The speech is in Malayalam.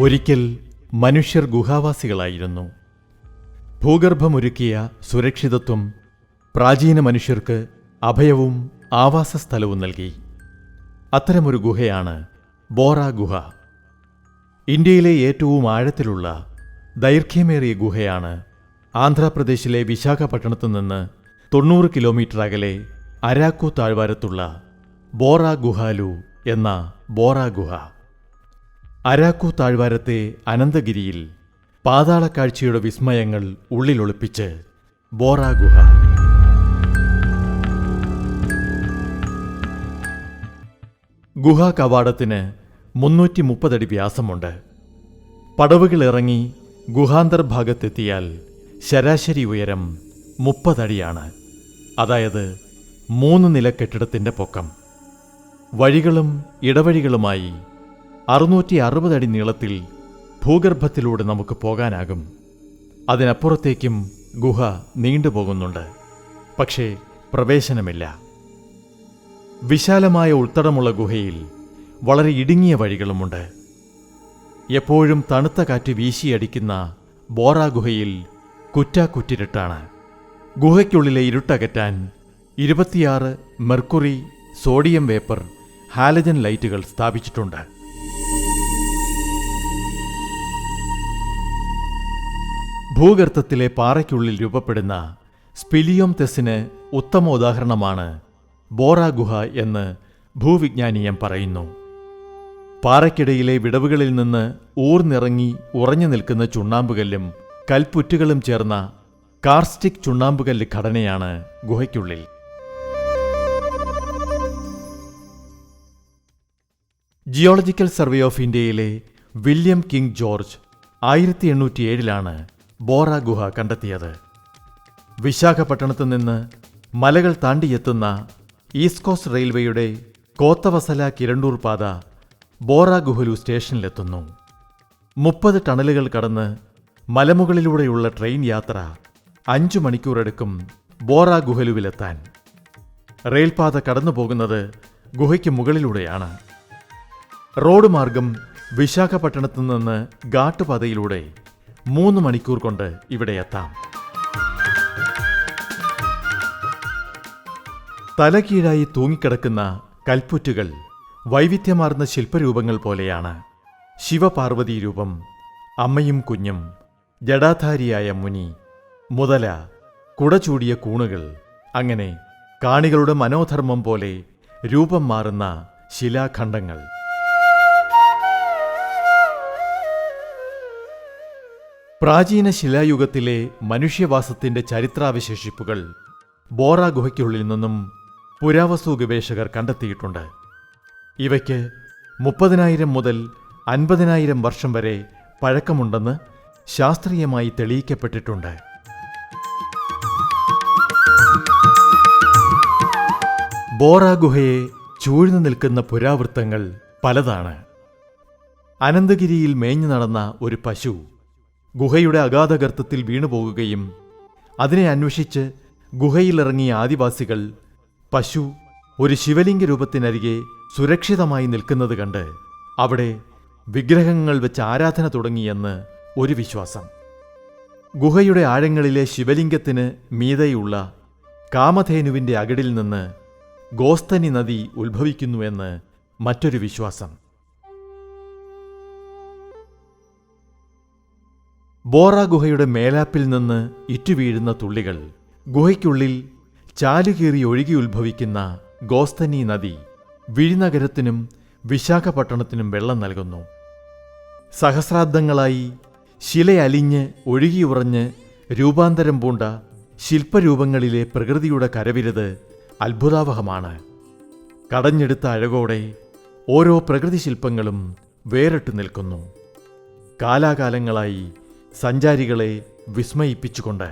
ഒരിക്കൽ മനുഷ്യർ ഗുഹാവാസികളായിരുന്നു. ഭൂഗർഭമൊരുക്കിയ സുരക്ഷിതത്വം പ്രാചീന മനുഷ്യർക്ക് അഭയവും ആവാസസ്ഥലവും നൽകി. അത്തരമൊരു ഗുഹയാണ് ബോറ ഗുഹ. ഇന്ത്യയിലെ ഏറ്റവും ആഴത്തിലുള്ള ദൈർഘ്യമേറിയ ഗുഹയാണ് ആന്ധ്രാപ്രദേശിലെ വിശാഖപട്ടണത്തു നിന്ന് 90 കിലോമീറ്റർ അകലെ അരാക്കു താഴ്വാരത്തുള്ള ബോറ ഗുഹാലു എന്ന ബോറ ഗുഹ. അരാക്കു താഴ്വാരത്തെ അനന്തഗിരിയിൽ പാതാളക്കാഴ്ചയുടെ വിസ്മയങ്ങൾ ഉള്ളിലൊളിപ്പിച്ച് ബോറ ഗുഹ. ഗുഹാ കവാടത്തിന് 330 അടി വ്യാസമുണ്ട്. പടവുകൾ ഇറങ്ങി ഗുഹാന്തർഭാഗത്തെത്തിയാൽ ശരാശരി ഉയരം 30 അടിയാണ്. അതായത് 3 നില കെട്ടിടത്തിൻ്റെ പൊക്കം. വഴികളും ഇടവഴികളുമായി 660 അടി നീളത്തിൽ ഭൂഗർഭത്തിലൂടെ നമുക്ക് പോകാനാകും. അതിനപ്പുറത്തേക്കും ഗുഹ നീണ്ടുപോകുന്നുണ്ട്. പക്ഷേ പ്രവേശനമില്ല. വിശാലമായ ഉൾത്തടമുള്ള ഗുഹയിൽ വളരെ ഇടുങ്ങിയ വഴികളുമുണ്ട്. എപ്പോഴും തണുത്ത കാറ്റ് വീശിയടിക്കുന്ന ബോറ ഗുഹയിൽ കുറ്റാക്കുറ്റിരുട്ടാണ്. ഗുഹയ്ക്കുള്ളിലെ ഇരുട്ടകറ്റാൻ 26 മെർക്കുറി, സോഡിയം വേപ്പർ, ഹാലജൻ ലൈറ്റുകൾ സ്ഥാപിച്ചിട്ടുണ്ട്. ഭൂഗർത്തത്തിലെ പാറയ്ക്കുള്ളിൽ രൂപപ്പെടുന്ന സ്പിലിയോംതെസിന് ഉത്തമ ഉദാഹരണമാണ് ബോറ ഗുഹ എന്ന് ഭൂവിജ്ഞാനീയം പറയുന്നു. പാറയ്ക്കിടയിലെ വിടവുകളിൽ നിന്ന് ഊർന്നിറങ്ങി ഉറഞ്ഞു നിൽക്കുന്ന ചുണ്ണാമ്പുകല്ലും കൽപ്പുറ്റുകളും ചേർന്ന കാർസ്റ്റിക് ചുണ്ണാമ്പുകല്ല് ഘടനയാണ് ഗുഹയ്ക്കുള്ളിൽ. ജിയോളജിക്കൽ സർവേ ഓഫ് ഇന്ത്യയിലെ വില്യം കിങ് ജോർജ് 1807 ബോറ ഗുഹ കണ്ടെത്തിയത്. വിശാഖപട്ടണത്തു നിന്ന് മലകൾ താണ്ടിയെത്തുന്ന ഈസ്റ്റ് കോസ്റ്റ് റെയിൽവേയുടെ കോത്തവസല കിരണ്ടൂർ പാത ബോറ ഗുഹലു സ്റ്റേഷനിലെത്തുന്നു. 30 ടണലുകൾ കടന്ന് മലമുകളിലൂടെയുള്ള ട്രെയിൻ യാത്ര 5 മണിക്കൂറെടുക്കും ബോറ ഗുഹലുവിലെത്താൻ. റെയിൽപാത കടന്നു പോകുന്നത് ഗുഹയ്ക്ക് മുകളിലൂടെയാണ്. റോഡ് മാർഗം വിശാഖപട്ടണത്തു നിന്ന് ഘാട്ടുപാതയിലൂടെ 3 മണിക്കൂർ കൊണ്ട് ഇവിടെ എത്താം. തലകീഴായി തൂങ്ങിക്കിടക്കുന്ന കൽപ്പുറ്റുകൾ വൈവിധ്യമാർന്ന ശില്പരൂപങ്ങൾ പോലെയാണ്. ശിവപാർവതി രൂപം, അമ്മയും കുഞ്ഞും, ജടാധാരിയായ മുനി, മുതല, കുടചൂടിയ കൂണുകൾ, അങ്ങനെ കാണികളുടെ മനോധർമ്മം പോലെ രൂപം മാറുന്ന ശിലാഖണ്ഡങ്ങൾ. പ്രാചീന ശിലായുഗത്തിലെ മനുഷ്യവാസത്തിന്റെ ചരിത്രാവശേഷിപ്പുകൾ ബോറ ഗുഹയ്ക്കുള്ളിൽ നിന്നും പുരാവസ്തു ഗവേഷകർ കണ്ടെത്തിയിട്ടുണ്ട്. ഇവയ്ക്ക് 30,000 മുതൽ 50,000 വർഷം വരെ പഴക്കമുണ്ടെന്ന് ശാസ്ത്രീയമായി തെളിയിക്കപ്പെട്ടിട്ടുണ്ട്. ബോറ ഗുഹയെ ചൂഴ്ന്നു നിൽക്കുന്ന പുരാവൃത്തങ്ങൾ പലതാണ്. അനന്തഗിരിയിൽ മേഞ്ഞു നടന്ന ഒരു പശു ഗുഹയുടെ അഗാധഗർത്തത്തിൽ വീണുപോകുകയും അതിനെ അന്വേഷിച്ച് ഗുഹയിലിറങ്ങിയ ആദിവാസികൾ പശു ഒരു ശിവലിംഗ രൂപത്തിനരികെ സുരക്ഷിതമായി നിൽക്കുന്നത് കണ്ട് അവിടെ വിഗ്രഹങ്ങൾ വെച്ച് ആരാധന തുടങ്ങിയെന്ന് ഒരു വിശ്വാസം. ഗുഹയുടെ ആഴങ്ങളിലെ ശിവലിംഗത്തിന് മീതെയുള്ള കാമധേനുവിൻ്റെ അകടിൽ നിന്ന് ഗോസ്തനി നദി ഉത്ഭവിക്കുന്നുവെന്ന് മറ്റൊരു വിശ്വാസം. ബോറ ഗുഹയുടെ മേലാപ്പിൽ നിന്ന് ഇറ്റുവീഴുന്ന തുള്ളികൾ ഗുഹയ്ക്കുള്ളിൽ ചാലുകീറി ഒഴുകി ഉത്ഭവിക്കുന്ന ഗോസ്തനി നദി വിഴിനഗരത്തിനും വിശാഖപട്ടണത്തിനും വെള്ളം നൽകുന്നു. സഹസ്രാബ്ദങ്ങളായി ശിലയലിഞ്ഞ് ഒഴുകിയുറഞ്ഞ് രൂപാന്തരം പൂണ്ട ശില്പരൂപങ്ങളിലെ പ്രകൃതിയുടെ കരവിരുത് അത്ഭുതാവഹമാണ്. കടഞ്ഞെടുത്ത അഴകോടെ ഓരോ പ്രകൃതി ശില്പങ്ങളും വേറിട്ട് നിൽക്കുന്നു, കാലാകാലങ്ങളായി സഞ്ചാരികളെ വിസ്മയിപ്പിച്ചുകൊണ്ട്.